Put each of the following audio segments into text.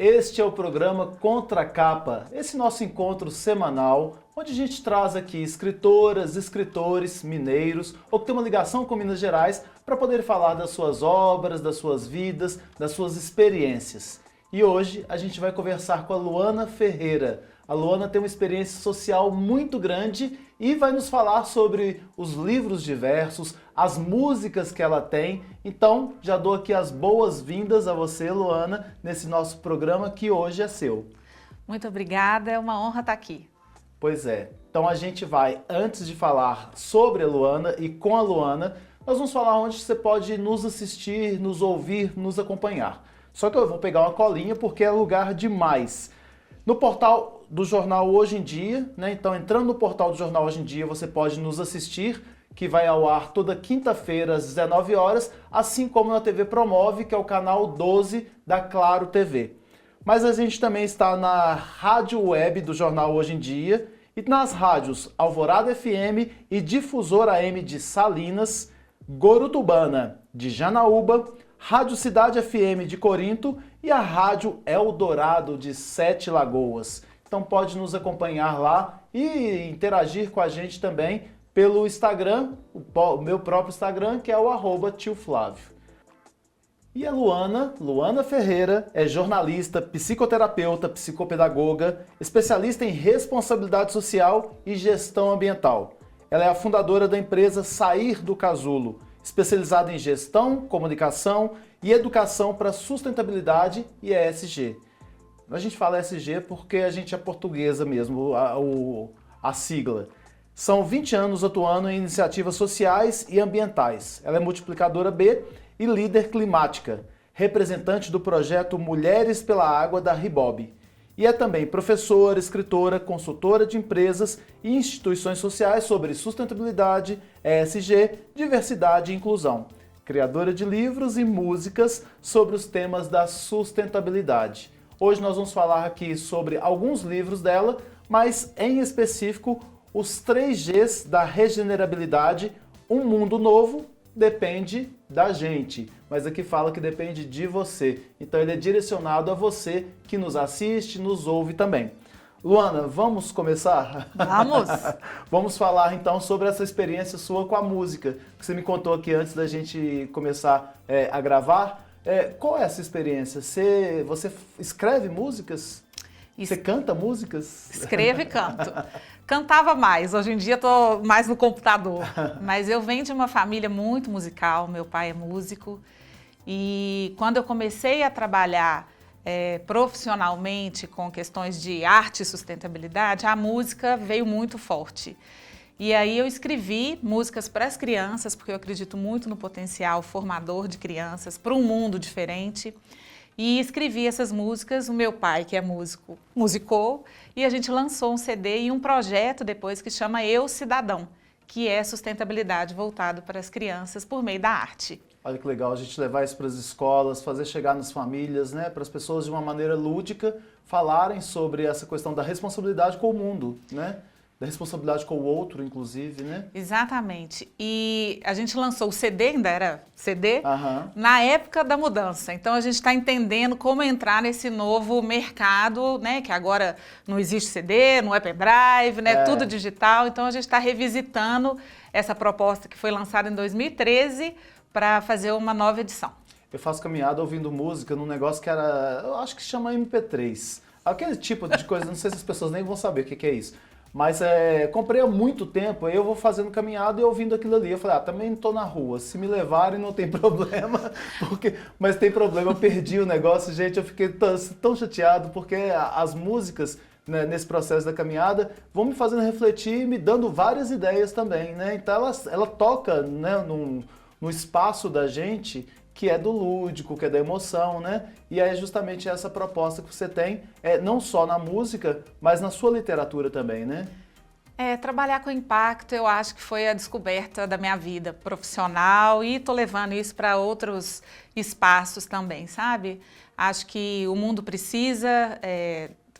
Este é o programa Contra a Capa, esse nosso encontro semanal, onde a gente traz aqui escritoras, escritores mineiros ou que tem uma ligação com Minas Gerais para poder falar das suas obras, das suas vidas, das suas experiências. E hoje a gente vai conversar com a Luana Ferreira. A Luana tem uma experiência social muito grande e vai nos falar sobre os livros diversos, as músicas que ela tem. Então, já dou aqui as boas-vindas a você, Luana, nesse nosso programa que hoje é seu. Muito obrigada, é uma honra estar aqui. Pois é. Então a gente vai, antes de falar sobre a Luana e com a Luana, nós vamos falar onde você pode nos assistir, nos ouvir, nos acompanhar. Só que eu vou pegar uma colinha porque é lugar demais. No portal do Jornal Hoje em Dia, né? Então entrando no portal do Jornal Hoje em Dia, você pode nos assistir, que vai ao ar toda quinta-feira às 19 horas, assim como na TV Promove, que é o canal 12 da Claro TV. Mas a gente também está na rádio web do Jornal Hoje em Dia e nas rádios Alvorada FM e Difusora AM de Salinas, Gorutubana de Janaúba, Rádio Cidade FM de Corinto e a Rádio Eldorado de Sete Lagoas. Então pode nos acompanhar lá e interagir com a gente também pelo Instagram, o meu próprio Instagram, que é o @tioflávio. E a Luana Ferreira é jornalista, psicoterapeuta, psicopedagoga, especialista em responsabilidade social e gestão ambiental. Ela é a fundadora da empresa Sair do Casulo, especializada em gestão, comunicação e educação para sustentabilidade e ESG. A gente fala ESG porque a gente é portuguesa mesmo, a sigla. São 20 anos atuando em iniciativas sociais e ambientais. Ela é multiplicadora B e líder climática, representante do projeto Mulheres pela Água da Ribob. E é também professora, escritora, consultora de empresas e instituições sociais sobre sustentabilidade, ESG, diversidade e inclusão. Criadora de livros e músicas sobre os temas da sustentabilidade. Hoje nós vamos falar aqui sobre alguns livros dela, mas em específico os 3 Gs da regenerabilidade. Um mundo novo depende da gente, mas aqui fala que depende de você. Então ele é direcionado a você que nos assiste, nos ouve também. Luana, vamos começar? Vamos! Vamos falar então sobre essa experiência sua com a música, que você me contou aqui antes da gente começar a gravar. Qual é essa experiência? Você escreve músicas? Você canta músicas? Escrevo e canto. Cantava mais, hoje em dia estou mais no computador. Mas eu venho de uma família muito musical, meu pai é músico. E quando eu comecei a trabalhar profissionalmente com questões de arte e sustentabilidade, a música veio muito forte. E aí eu escrevi músicas para as crianças, porque eu acredito muito no potencial formador de crianças para um mundo diferente. E escrevi essas músicas, o meu pai, que é músico, musicou, e a gente lançou um CD e um projeto depois que chama Eu Cidadão, que é sustentabilidade voltado para as crianças por meio da arte. Olha que legal a gente levar isso para as escolas, fazer chegar nas famílias, né, para as pessoas de uma maneira lúdica falarem sobre essa questão da responsabilidade com o mundo, né? Da responsabilidade com o outro, inclusive, né? Exatamente. E a gente lançou o CD, ainda era CD, Aham. na época da mudança. Então a gente está entendendo como entrar nesse novo mercado, né? Que agora não existe CD, não é pendrive, né? Tudo digital. Então a gente está revisitando essa proposta que foi lançada em 2013 para fazer uma nova edição. Eu faço caminhada ouvindo música num negócio que era, eu acho que chama MP3. Aquele tipo de coisa, não sei se as pessoas nem vão saber o que é isso. Mas comprei há muito tempo, aí eu vou fazendo caminhada e ouvindo aquilo ali. Eu falei, também não tô na rua, se me levarem não tem problema, mas tem problema, eu perdi o negócio, gente, eu fiquei tão chateado, porque as músicas, né, nesse processo da caminhada vão me fazendo refletir e me dando várias ideias também, né? Então ela toca, né, no espaço da gente, que é do lúdico, que é da emoção, né? E é justamente essa proposta que você tem, não só na música, mas na sua literatura também, né? Trabalhar com impacto, eu acho que foi a descoberta da minha vida profissional e tô levando isso para outros espaços também, sabe? Acho que o mundo precisa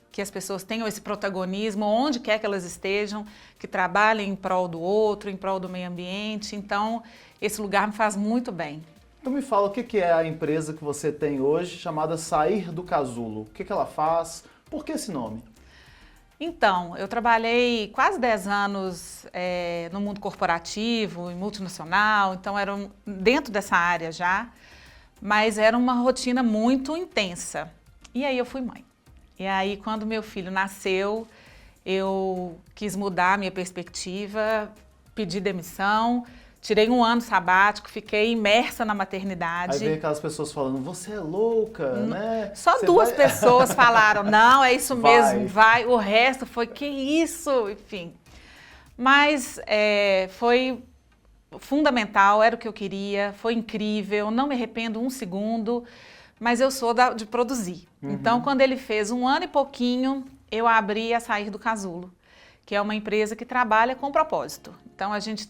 que as pessoas tenham esse protagonismo onde quer que elas estejam, que trabalhem em prol do outro, em prol do meio ambiente. Então, esse lugar me faz muito bem. Então me fala o que é a empresa que você tem hoje, chamada Sair do Casulo. O que ela faz? Por que esse nome? Então, eu trabalhei quase 10 anos no mundo corporativo e multinacional, então era dentro dessa área já, mas era uma rotina muito intensa. E aí eu fui mãe. E aí quando meu filho nasceu, eu quis mudar a minha perspectiva, pedi demissão, tirei um ano sabático, fiquei imersa na maternidade. Aí vem aquelas pessoas falando, você é louca, né? Só Você duas vai... pessoas falaram, não, é isso mesmo, Vai. vai. O resto foi, que isso, enfim. Mas foi fundamental, era o que eu queria, foi incrível, não me arrependo um segundo, mas eu sou de produzir. Então, quando ele fez um ano e pouquinho, eu abri a Sair do Casulo, que é uma empresa que trabalha com propósito. Então, a gente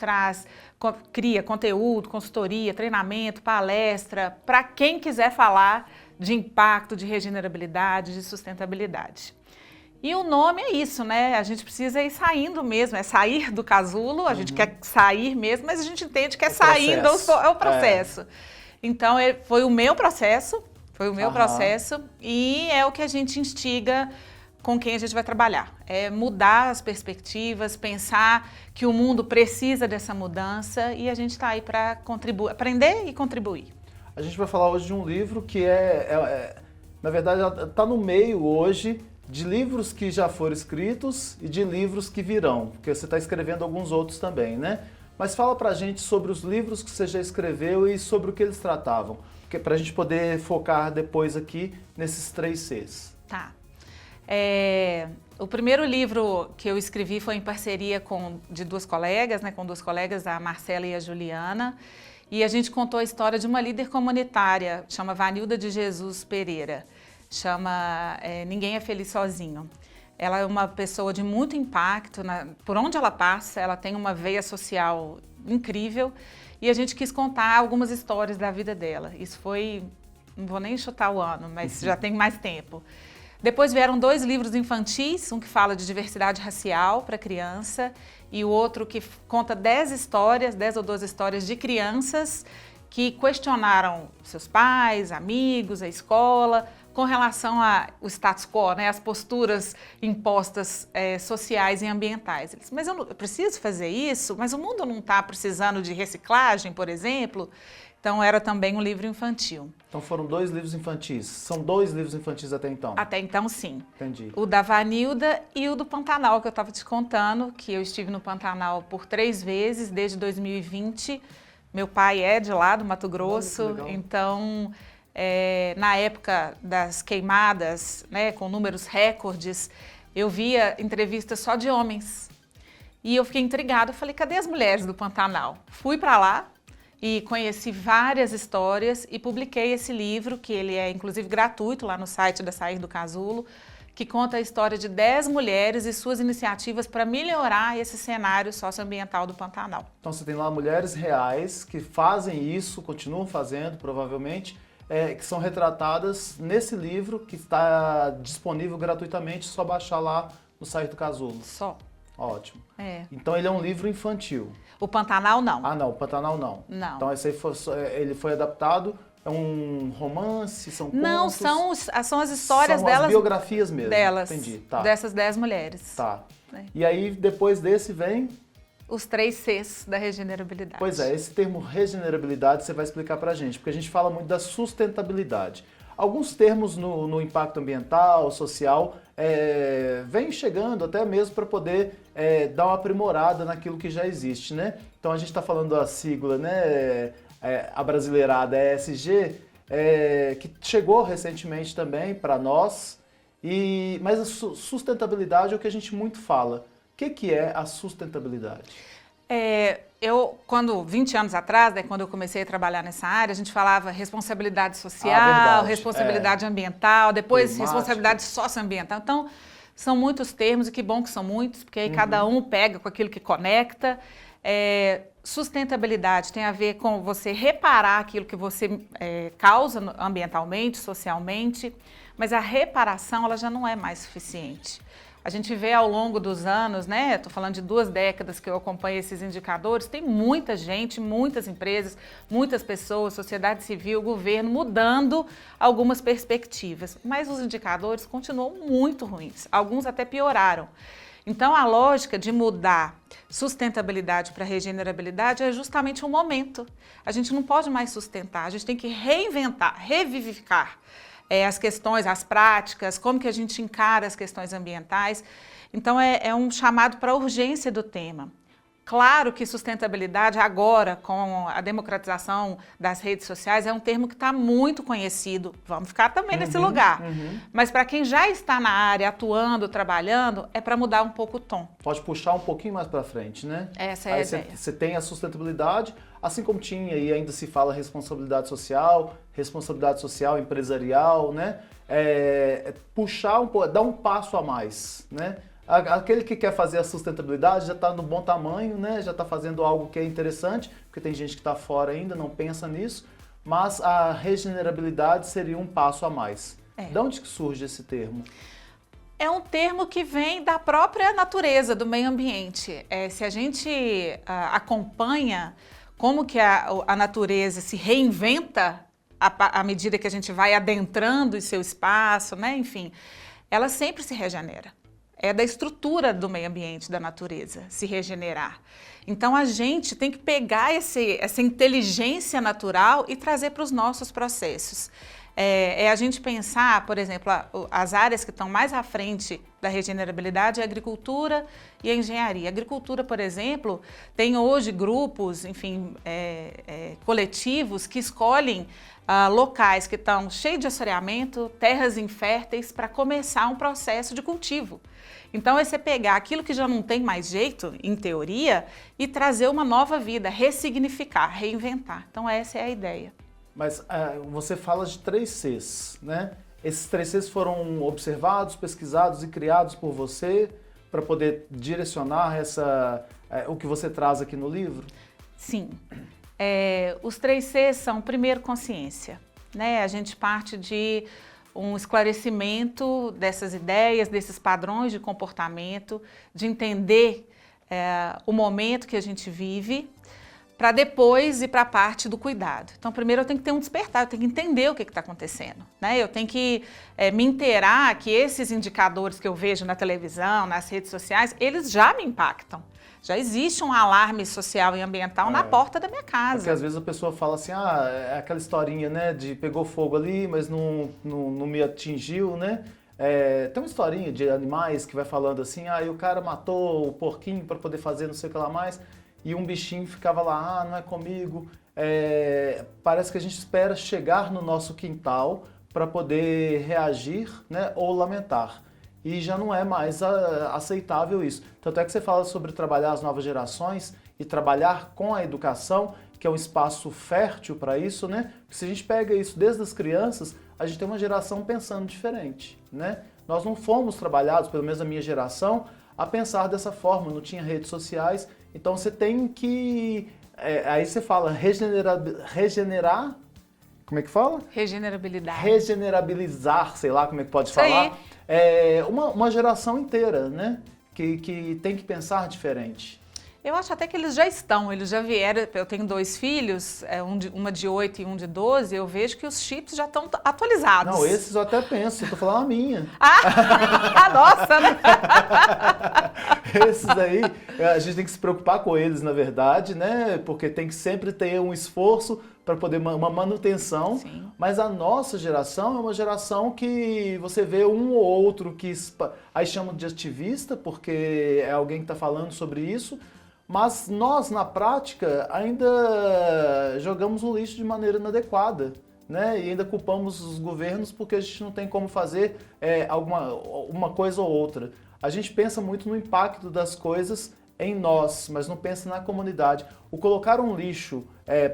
cria conteúdo, consultoria, treinamento, palestra, para quem quiser falar de impacto, de regenerabilidade, de sustentabilidade. E o nome é isso, né? A gente precisa ir saindo mesmo, é sair do casulo, a gente quer sair mesmo, mas a gente entende que é saindo, é o processo. Então, foi o meu processo, e é o que a gente instiga com quem a gente vai trabalhar. É mudar as perspectivas, pensar que o mundo precisa dessa mudança e a gente está aí para contribuir, aprender e contribuir. A gente vai falar hoje de um livro que na verdade, está no meio hoje de livros que já foram escritos e de livros que virão, porque você está escrevendo alguns outros também, né? Mas fala pra gente sobre os livros que você já escreveu e sobre o que eles tratavam, porque pra gente poder focar depois aqui nesses 3 Cs. Tá. O primeiro livro que eu escrevi foi em parceria com duas colegas, a Marcela e a Juliana, e a gente contou a história de uma líder comunitária, chama Vanilda de Jesus Pereira, chama Ninguém é Feliz Sozinho. Ela é uma pessoa de muito impacto, por onde ela passa, ela tem uma veia social incrível, e a gente quis contar algumas histórias da vida dela. Isso foi, não vou nem chutar o ano, mas já tem mais tempo. Depois vieram 2 livros infantis, um que fala de diversidade racial para criança e o outro que conta 10 ou 12 histórias de crianças que questionaram seus pais, amigos, a escola, com relação ao status quo, né, as posturas impostas sociais e ambientais. Eles, mas eu preciso fazer isso? Mas o mundo não está precisando de reciclagem, por exemplo? Então, era também um livro infantil. Então, foram 2 livros infantis. São 2 livros infantis até então? Até então, sim. Entendi. O da Vanilda e o do Pantanal, que eu estava te contando, que eu estive no Pantanal por 3 vezes, desde 2020. Meu pai é de lá, do Mato Grosso, então, na época das queimadas, né, com números recordes, eu via entrevistas só de homens. E eu fiquei intrigada, eu falei, cadê as mulheres do Pantanal? Fui para lá e conheci várias histórias e publiquei esse livro, que ele é inclusive gratuito lá no site da Sair do Casulo, que conta a história de 10 mulheres e suas iniciativas para melhorar esse cenário socioambiental do Pantanal. Então você tem lá mulheres reais que fazem isso, continuam fazendo provavelmente, que são retratadas nesse livro que está disponível gratuitamente, só baixar lá no site do Casulo. Só. Ótimo. Então ele é um livro infantil. O Pantanal não. Ah não, o Pantanal não. Não. Então esse aí ele foi adaptado, é um romance, são contos? Não, são as histórias são delas. As biografias mesmo. Delas. Entendi, tá. Dessas 10 mulheres. Tá. E aí depois desse vem... Os 3 Cs da regenerabilidade. Pois é, esse termo regenerabilidade você vai explicar pra gente, porque a gente fala muito da sustentabilidade. Alguns termos no impacto ambiental, social, vêm chegando até mesmo para poder dar uma aprimorada naquilo que já existe, né? Então a gente está falando da sigla, né? A brasileirada ESG, que chegou recentemente também para nós, mas a sustentabilidade é o que a gente muito fala. O que é a sustentabilidade? Eu, 20 anos atrás, né, quando eu comecei a trabalhar nessa área, a gente falava responsabilidade social, responsabilidade ambiental, depois climática, responsabilidade socioambiental. Então, são muitos termos e que bom que são muitos, porque aí cada um pega com aquilo que conecta. Sustentabilidade tem a ver com você reparar aquilo que você causa ambientalmente, socialmente, mas a reparação ela já não é mais suficiente. A gente vê ao longo dos anos, né? Estou falando de 2 décadas que eu acompanho esses indicadores, tem muita gente, muitas empresas, muitas pessoas, sociedade civil, governo, mudando algumas perspectivas. Mas os indicadores continuam muito ruins, alguns até pioraram. Então, a lógica de mudar sustentabilidade para regenerabilidade é justamente um momento. A gente não pode mais sustentar, a gente tem que reinventar, revivificar as questões, as práticas, como que a gente encara as questões ambientais. Então, é um chamado para a urgência do tema. Claro que sustentabilidade agora, com a democratização das redes sociais, é um termo que está muito conhecido. Vamos ficar também nesse lugar. Mas para quem já está na área, atuando, trabalhando, é para mudar um pouco o tom. Pode puxar um pouquinho mais para frente, né? Essa é a ideia. Você tem a sustentabilidade, assim como tinha e ainda se fala responsabilidade social empresarial, né? Puxar um pouco, dar um passo a mais, né? Aquele que quer fazer a sustentabilidade já está no bom tamanho, né? Já está fazendo algo que é interessante, porque tem gente que está fora ainda, não pensa nisso, mas a regenerabilidade seria um passo a mais. De onde que surge esse termo? É um termo que vem da própria natureza, do meio ambiente. Se a gente acompanha como que a natureza se reinventa à medida que a gente vai adentrando o seu espaço, né? Enfim, ela sempre se regenera. É da estrutura do meio ambiente, da natureza, se regenerar. Então, a gente tem que pegar essa inteligência natural e trazer para os nossos processos. A gente pensar, por exemplo, as áreas que estão mais à frente da regenerabilidade é a agricultura e a engenharia. A agricultura, por exemplo, tem hoje grupos, enfim, coletivos que escolhem locais que estão cheios de assoreamento, terras inférteis, para começar um processo de cultivo. Então, é você pegar aquilo que já não tem mais jeito, em teoria, e trazer uma nova vida, ressignificar, reinventar. Então, essa é a ideia. Mas você fala de 3 Cs, né? Esses 3 Cs foram observados, pesquisados e criados por você para poder direcionar o que você traz aqui no livro? Sim. Os 3 Cs são, primeiro, consciência, né? A gente parte de um esclarecimento dessas ideias, desses padrões de comportamento, de entender o momento que a gente vive, para depois ir para a parte do cuidado. Então, primeiro eu tenho que ter um despertar, eu tenho que entender o que está acontecendo, né? Eu tenho que me inteirar que esses indicadores que eu vejo na televisão, nas redes sociais, eles já me impactam. Já existe um alarme social e ambiental na porta da minha casa. Porque às vezes a pessoa fala assim, é aquela historinha, né, de pegou fogo ali, mas não me atingiu, né? Tem uma historinha de animais que vai falando assim, e o cara matou o porquinho para poder fazer não sei o que lá mais, e um bichinho ficava lá, não é comigo. Parece que a gente espera chegar no nosso quintal para poder reagir, né, ou lamentar. E já não é mais aceitável isso. Tanto é que você fala sobre trabalhar as novas gerações e trabalhar com a educação, que é um espaço fértil para isso, né? Porque se a gente pega isso desde as crianças, a gente tem uma geração pensando diferente, né? Nós não fomos trabalhados, pelo menos a minha geração, a pensar dessa forma, não tinha redes sociais. Então você tem que... aí você fala regenerar... Como é que fala? Regenerabilidade. Regenerabilizar, sei lá como é que pode falar. Uma geração inteira, né? Que tem que pensar diferente. Eu acho até que eles já vieram. Eu tenho 2 filhos, uma de 8 e um de 12, eu vejo que os chips já estão atualizados. Não, esses eu até penso, eu tô falando a minha. A nossa, né? Esses aí, a gente tem que se preocupar com eles, na verdade, né? Porque tem que sempre ter um esforço para poder uma manutenção. Sim. Mas a nossa geração é uma geração que você vê um ou outro que aí chamam de ativista, porque é alguém que está falando sobre isso, mas nós, na prática, ainda jogamos o lixo de maneira inadequada, né? E ainda culpamos os governos porque a gente não tem como fazer uma coisa ou outra. A gente pensa muito no impacto das coisas em nós, mas não pensa na comunidade. O colocar um lixo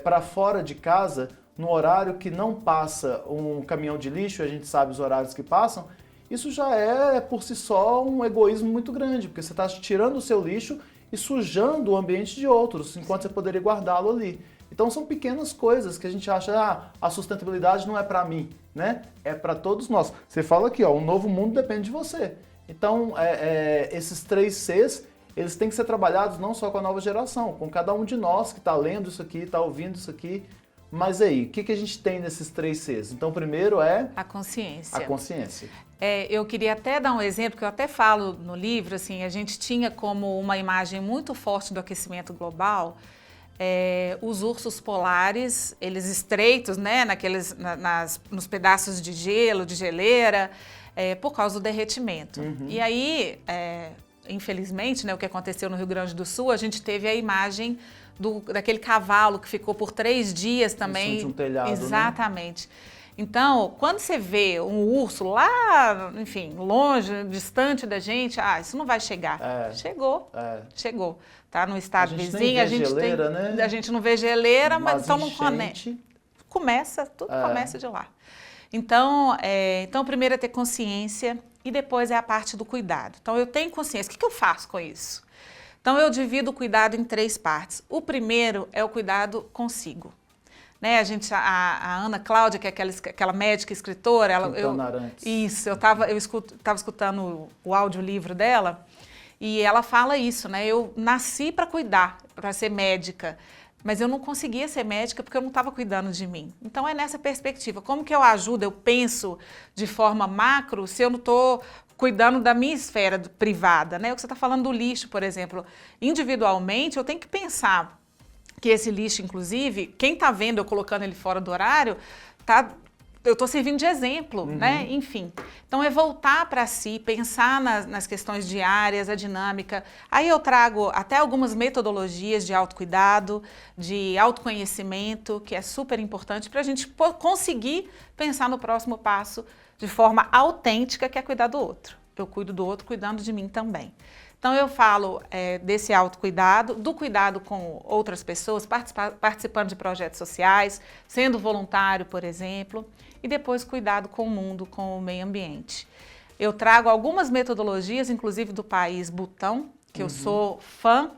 para fora de casa, no horário que não passa um caminhão de lixo, a gente sabe os horários que passam, isso já é, por si só, um egoísmo muito grande, porque você está tirando o seu lixo e sujando o ambiente de outros, enquanto você poderia guardá-lo ali. Então são pequenas coisas que a gente acha, a sustentabilidade não é para mim, né? É para todos nós. Você fala aqui, um novo mundo depende de você. Então, esses 3 Cs, eles têm que ser trabalhados não só com a nova geração, com cada um de nós que está lendo isso aqui, está ouvindo isso aqui. Mas aí, o que a gente tem nesses 3 Cs? Então, primeiro é... A consciência. A consciência. Eu queria até dar um exemplo, que eu até falo no livro, assim, a gente tinha como uma imagem muito forte do aquecimento global os ursos polares, eles estreitos, né, nos pedaços de gelo, de geleira, por causa do derretimento. E aí, infelizmente, né, o que aconteceu no Rio Grande do Sul, a gente teve a imagem daquele cavalo que ficou por 3 dias também. De um telhado, exatamente. Né? Então, quando você vê um urso lá, enfim, longe, distante da gente, isso não vai chegar. Chegou. Tá no estado vizinho, a gente não vê geleira, mas então não conecta. Tudo começa de lá. Então, primeiro é ter consciência e depois é a parte do cuidado. Então, eu tenho consciência. O que eu faço com isso? Então, eu divido o cuidado em 3 partes. O primeiro é o cuidado consigo. Né, a Ana Cláudia, que é aquela médica escritora, eu estava escutando o audiolivro dela e ela fala isso, né? Eu nasci para cuidar, para ser médica, mas eu não conseguia ser médica porque eu não estava cuidando de mim. Então é nessa perspectiva. Como que eu ajudo, eu penso de forma macro se eu não estou cuidando da minha esfera privada, né? O que você está falando do lixo, por exemplo. Individualmente, eu tenho que pensar que esse lixo, inclusive, quem está vendo eu colocando ele fora do horário, eu estou servindo de exemplo, né? Enfim. Então, é voltar para si, pensar nas questões diárias, a dinâmica. Aí eu trago até algumas metodologias de autocuidado, de autoconhecimento, que é super importante para a gente conseguir pensar no próximo passo de forma autêntica, que é cuidar do outro. Eu cuido do outro, cuidando de mim também. Então, eu falo desse autocuidado, do cuidado com outras pessoas, participando de projetos sociais, sendo voluntário, por exemplo, e depois cuidado com o mundo, com o meio ambiente. Eu trago algumas metodologias, inclusive do país Butão, que eu sou fã,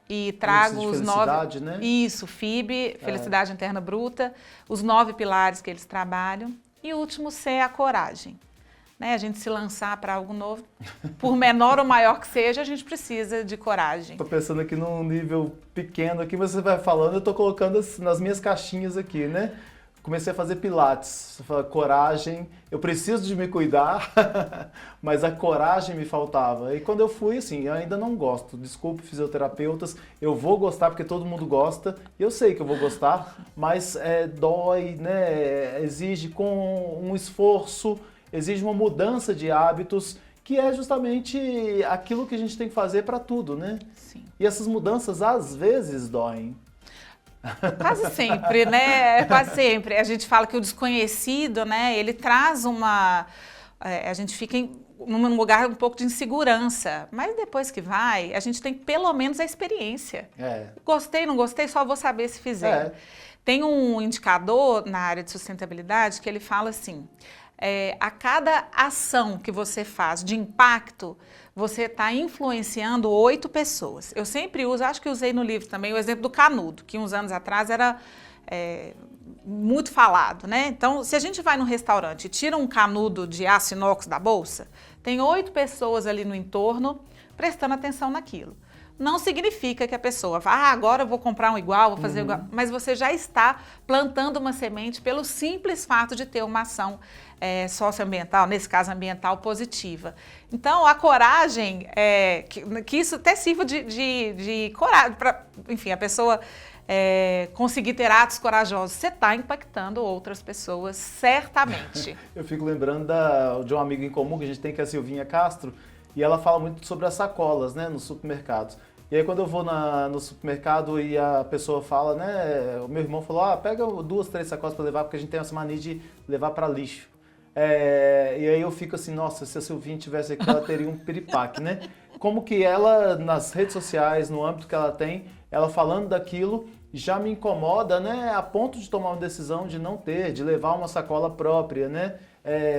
e trago os 9... né? Isso, FIB, Felicidade Interna Bruta, os 9 pilares que eles trabalham. E o último C é a coragem. Né, a gente se lançar para algo novo, por menor ou maior que seja, a gente precisa de coragem. Estou pensando aqui num nível pequeno, aqui você vai falando, eu estou colocando nas minhas caixinhas aqui, né? Comecei a fazer pilates, você fala coragem, eu preciso de me cuidar, mas a coragem me faltava. E quando eu fui, assim, eu ainda não gosto, desculpe fisioterapeutas, eu vou gostar porque todo mundo gosta, e eu sei que eu vou gostar, mas dói, né? Exige com um esforço, exige uma mudança de hábitos, que é justamente aquilo que a gente tem que fazer para tudo, né? Sim. E essas mudanças, às vezes, doem. Quase sempre, né? Quase sempre. A gente fala que o desconhecido, né? Ele traz a gente fica num lugar um pouco de insegurança. Mas depois que vai, a gente tem pelo menos a experiência. Gostei, não gostei, só vou saber se fizer. Tem um indicador na área de sustentabilidade que ele fala assim... a cada ação que você faz de impacto, você está influenciando 8 pessoas. Eu sempre uso, acho que usei no livro também, o exemplo do canudo, que uns anos atrás era muito falado, né? Então, se a gente vai num restaurante e tira um canudo de aço inox da bolsa, tem 8 pessoas ali no entorno prestando atenção naquilo. Não significa que a pessoa vá, agora eu vou comprar um igual, vou fazer igual, mas você já está plantando uma semente pelo simples fato de ter uma ação socioambiental, nesse caso ambiental, positiva. Então, a coragem, que isso até sirva de coragem, para, enfim, a pessoa conseguir ter atos corajosos. Você está impactando outras pessoas, certamente. Eu fico lembrando de um amigo em comum que a gente tem, que é a Silvinha Castro, e ela fala muito sobre as sacolas, né, nos supermercados. E aí quando eu vou no supermercado e a pessoa fala, né, o meu irmão falou, pega 2, 3 sacolas para levar, porque a gente tem essa mania de levar para lixo. E aí eu fico assim, nossa, se a Silvinha tivesse aqui, ela teria um piripaque, né? Como que ela, nas redes sociais, no âmbito que ela tem, ela falando daquilo, já me incomoda, né, a ponto de tomar uma decisão de não ter, de levar uma sacola própria, né?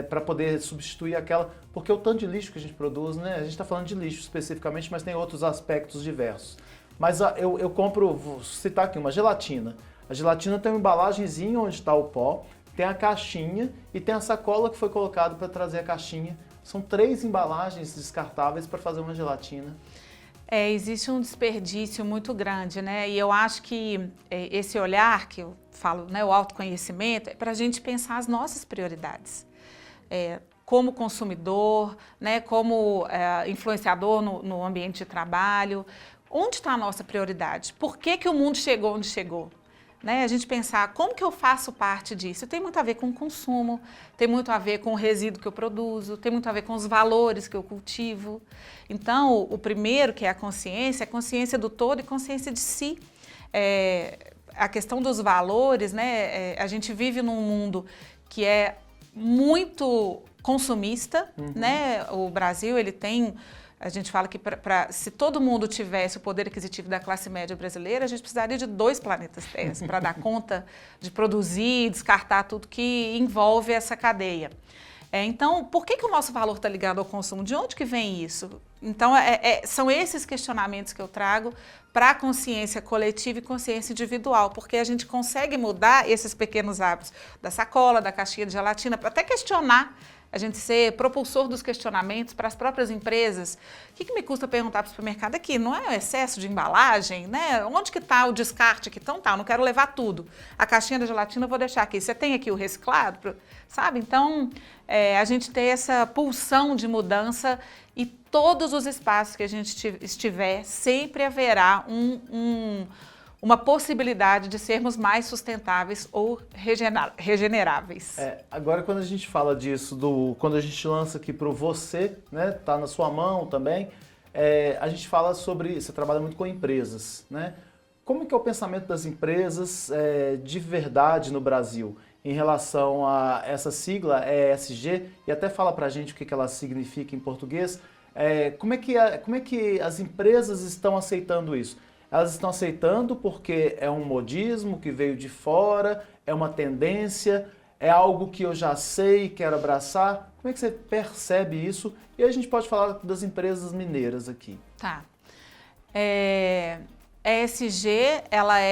Para poder substituir aquela, porque o tanto de lixo que a gente produz, né? A gente está falando de lixo especificamente, mas tem outros aspectos diversos. Mas eu compro, vou citar aqui, uma gelatina. A gelatina tem uma embalagenzinha onde está o pó, tem a caixinha e tem a sacola que foi colocada para trazer a caixinha. São 3 embalagens descartáveis para fazer uma gelatina. Existe um desperdício muito grande, né? E eu acho que esse olhar que eu falo, né, o autoconhecimento, é para a gente pensar as nossas prioridades. Como consumidor, né, como influenciador no ambiente de trabalho. Onde está a nossa prioridade? Por que o mundo chegou onde chegou? Né? A gente pensar como que eu faço parte disso. Tem muito a ver com o consumo, tem muito a ver com o resíduo que eu produzo, tem muito a ver com os valores que eu cultivo. Então, o primeiro, que é a consciência do todo e consciência de si. A questão dos valores, né? A gente vive num mundo que é muito consumista, né? O Brasil, ele tem... A gente fala que se todo mundo tivesse o poder aquisitivo da classe média brasileira, a gente precisaria de 2 planetas Terra para dar conta de produzir, descartar tudo que envolve essa cadeia. Então, por que o nosso valor está ligado ao consumo? De onde que vem isso? Então, são esses questionamentos que eu trago para a consciência coletiva e consciência individual, porque a gente consegue mudar esses pequenos hábitos da sacola, da caixinha de gelatina, para até questionar, a gente ser propulsor dos questionamentos para as próprias empresas. O que me custa perguntar para o supermercado aqui? Não é o excesso de embalagem, né? Onde que está o descarte aqui? Então tá, eu não quero levar tudo. A caixinha da gelatina eu vou deixar aqui. Você tem aqui o reciclado? Sabe? Então, a gente ter essa pulsão de mudança e todos os espaços que a gente estiver, sempre haverá uma possibilidade de sermos mais sustentáveis ou regeneráveis. Agora, quando a gente fala disso, quando a gente lança aqui para o você, né, tá na sua mão também, a gente fala sobre, você trabalha muito com empresas, né? Como que é o pensamento das empresas de verdade no Brasil em relação a essa sigla ESG, e até fala para a gente o que ela significa em português. Como é que as empresas estão aceitando isso? Elas estão aceitando porque é um modismo que veio de fora, é uma tendência, é algo que eu já sei e quero abraçar. Como é que você percebe isso? E a gente pode falar das empresas mineiras aqui. Tá. ESG,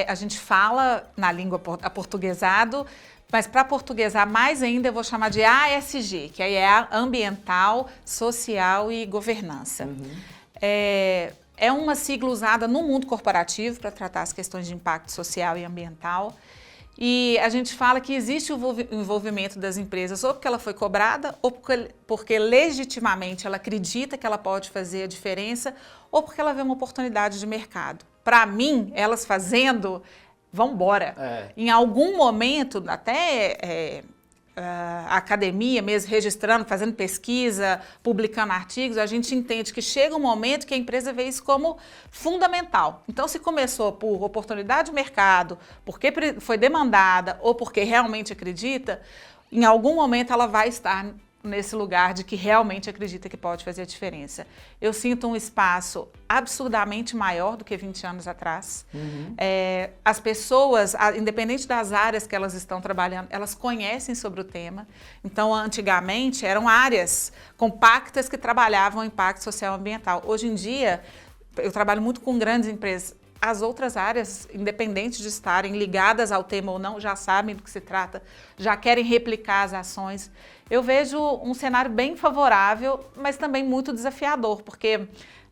a gente fala na língua aportuguesado, mas para portuguesar mais ainda eu vou chamar de ASG, que aí é ambiental, social e governança. É uma sigla usada no mundo corporativo para tratar as questões de impacto social e ambiental. E a gente fala que existe o envolvimento das empresas ou porque ela foi cobrada, ou porque legitimamente ela acredita que ela pode fazer a diferença, ou porque ela vê uma oportunidade de mercado. Para mim, elas fazendo, vão embora. Em algum momento, até... a academia mesmo, registrando, fazendo pesquisa, publicando artigos, a gente entende que chega um momento que a empresa vê isso como fundamental. Então, se começou por oportunidade de mercado, porque foi demandada ou porque realmente acredita, em algum momento ela vai estar nesse lugar de que realmente acredita que pode fazer a diferença. Eu sinto um espaço absurdamente maior do que 20 anos atrás. As pessoas, independente das áreas que elas estão trabalhando, elas conhecem sobre o tema. Então, antigamente, eram áreas compactas que trabalhavam o impacto social e ambiental. Hoje em dia, eu trabalho muito com grandes empresas. As outras áreas, independente de estarem ligadas ao tema ou não, já sabem do que se trata, já querem replicar as ações. Eu vejo um cenário bem favorável, mas também muito desafiador, porque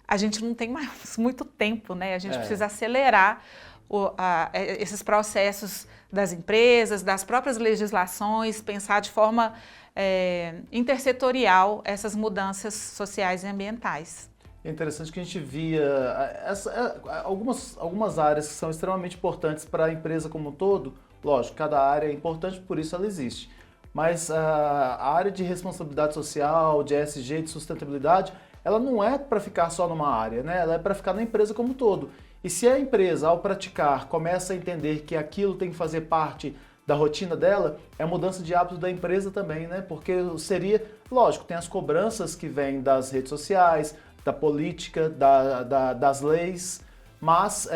a gente não tem mais muito tempo, né? A gente precisa acelerar esses processos das empresas, das próprias legislações, pensar de forma intersetorial essas mudanças sociais e ambientais. É interessante que a gente via algumas áreas que são extremamente importantes para a empresa como um todo. Lógico, cada área é importante, por isso ela existe. Mas a área de responsabilidade social, de ESG, de sustentabilidade, ela não é para ficar só numa área, né? Ela é para ficar na empresa como um todo. E se a empresa, ao praticar, começa a entender que aquilo tem que fazer parte da rotina dela, é a mudança de hábitos da empresa também, né? Porque seria, lógico, tem as cobranças que vêm das redes sociais, da política, das leis, mas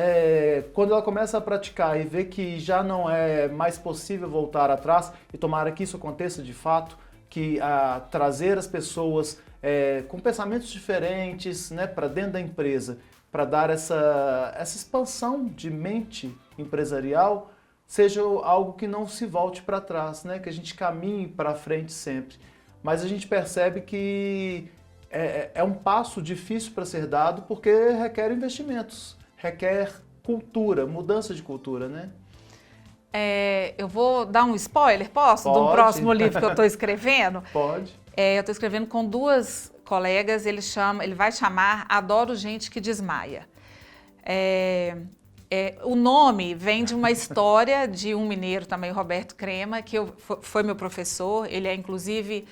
quando ela começa a praticar e vê que já não é mais possível voltar atrás, e tomara que isso aconteça de fato, que trazer as pessoas com pensamentos diferentes, né, para dentro da empresa, para dar essa expansão de mente empresarial, seja algo que não se volte para trás, né, que a gente caminhe para frente sempre. mas a gente percebe que é um passo difícil para ser dado porque requer investimentos, requer cultura, mudança de cultura, né? Eu vou dar um spoiler, posso? Pode. Do próximo livro que eu estou escrevendo? Pode. Eu estou escrevendo com duas colegas, ele vai chamar Adoro Gente que Desmaia. O nome vem de uma história de um mineiro também, Roberto Crema, que foi meu professor. Ele é, inclusive,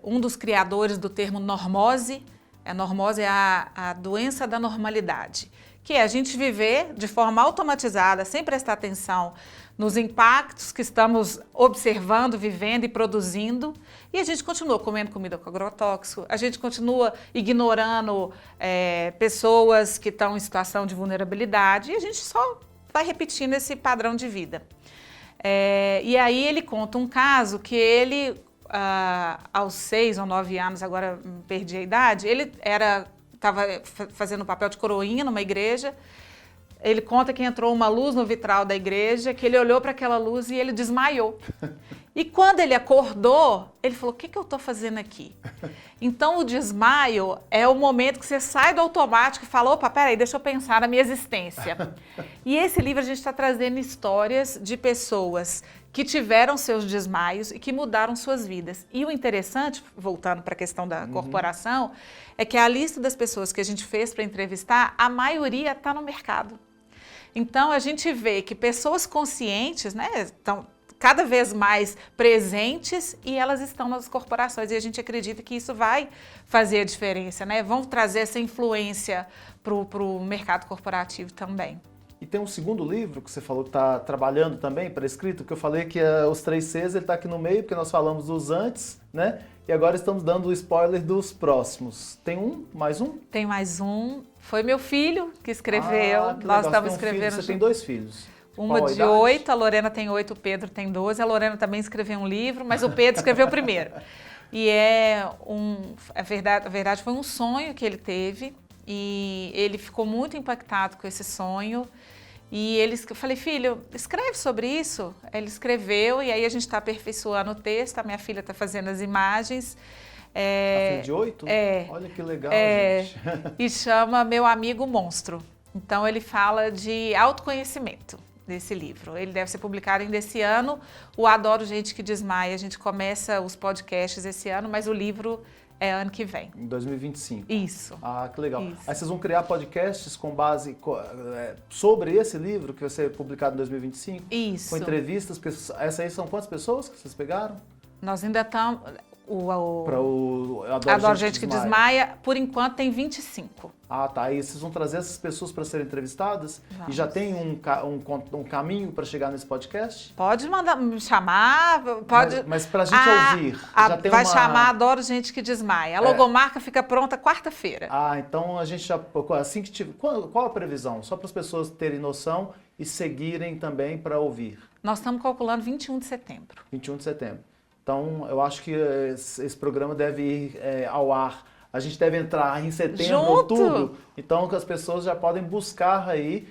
um dos criadores do termo normose. A normose é a doença da normalidade, que é a gente viver de forma automatizada, sem prestar atenção nos impactos que estamos observando, vivendo e produzindo, e a gente continua comendo comida com agrotóxico, a gente continua ignorando pessoas que estão em situação de vulnerabilidade, e a gente só vai repetindo esse padrão de vida. E aí ele conta um caso que ele, aos 6 ou 9 anos, agora perdi a idade, ele estava fazendo o papel de coroinha numa igreja. Ele conta que entrou uma luz no vitral da igreja, que ele olhou para aquela luz e ele desmaiou. E quando ele acordou, ele falou, o que eu estou fazendo aqui? Então o desmaio é o momento que você sai do automático e fala, opa, peraí, deixa eu pensar na minha existência. E esse livro a gente está trazendo histórias de pessoas que tiveram seus desmaios e que mudaram suas vidas. E o interessante, voltando para a questão da corporação, é que a lista das pessoas que a gente fez para entrevistar, a maioria está no mercado. Então a gente vê que pessoas conscientes, né, estão cada vez mais presentes e elas estão nas corporações. E a gente acredita que isso vai fazer a diferença, né? Vão trazer essa influência para o mercado corporativo também. E tem um segundo livro que você falou que está trabalhando também para escrito, que eu falei que os 3 Cs, ele está aqui no meio, porque nós falamos dos antes, né? E agora estamos dando o spoiler dos próximos. Tem mais um? Tem mais um. Foi meu filho que escreveu. Que Nós legal. estamos escrevendo. Você tem 2 filhos. Uma de 8, a Lorena tem 8, o Pedro tem 12. A Lorena também escreveu um livro, mas o Pedro escreveu primeiro. E a verdade foi um sonho que ele teve e ele ficou muito impactado com esse sonho. E eu falei, filho, escreve sobre isso. Ele escreveu e aí a gente está aperfeiçoando o texto, a minha filha está fazendo as imagens. A filha de 8? Olha que legal, gente. E chama Meu Amigo Monstro. Então ele fala de autoconhecimento desse livro. Ele deve ser publicado ainda esse ano. O Adoro Gente que Desmaia, a gente começa os podcasts esse ano, mas o livro é ano que vem. Em 2025. Isso. Ah, que legal. Isso. Aí vocês vão criar podcasts com base sobre esse livro que vai ser publicado em 2025? Isso. Com entrevistas, porque essas aí são quantas pessoas que vocês pegaram? Nós ainda estamos... Para o Adoro Gente que Desmaia, por enquanto tem 25. Ah, tá. E vocês vão trazer essas pessoas para serem entrevistadas? Vamos. E já tem um caminho para chegar nesse podcast? Pode me chamar, pode... Mas para a gente ouvir, já tem vai chamar Adoro Gente que Desmaia. A logomarca fica pronta quarta-feira. Ah, então a gente já... Assim que tiver, qual a previsão? Só para as pessoas terem noção e seguirem também para ouvir. Nós estamos calculando 21 de setembro. 21 de setembro. Então, eu acho que esse programa deve ir ao ar. A gente deve entrar em setembro, outubro. Então, que as pessoas já podem buscar aí.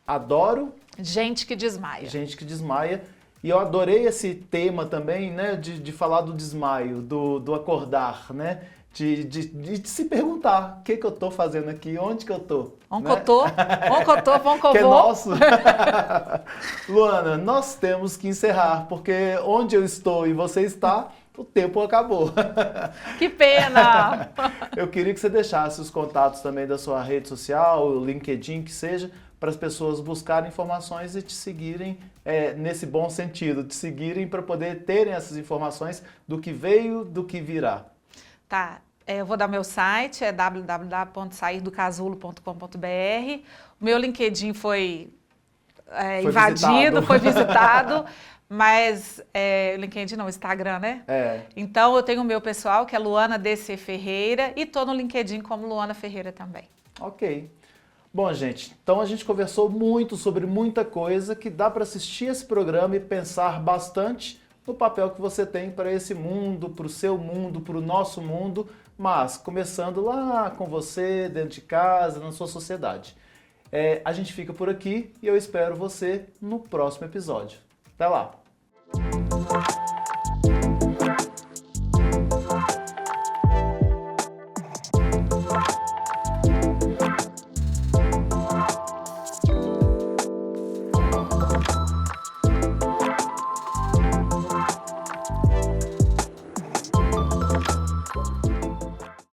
Adoro Gente que Desmaia. Gente que Desmaia. E eu adorei esse tema também, né? De falar do desmaio, do acordar, né? De se perguntar o que eu estou fazendo aqui, onde que eu estou. Onde que eu estou? Que é nosso. Luana, nós temos que encerrar, porque onde eu estou e você está, o tempo acabou. Que pena! Eu queria que você deixasse os contatos também da sua rede social, o LinkedIn, que seja, para as pessoas buscarem informações e te seguirem nesse bom sentido, te seguirem para poder terem essas informações do que veio, do que virá. Tá, eu vou dar meu site, é www.sairdocasulo.com.br. O meu LinkedIn foi invadido, foi visitado, mas LinkedIn não, Instagram, né? Então eu tenho o meu pessoal, que é Luana DC Ferreira, e estou no LinkedIn como Luana Ferreira também. Ok. Bom, gente, então a gente conversou muito sobre muita coisa que dá para assistir esse programa e pensar bastante no papel que você tem para esse mundo, para o seu mundo, para o nosso mundo, mas começando lá com você, dentro de casa, na sua sociedade. A gente fica por aqui e eu espero você no próximo episódio. Até lá!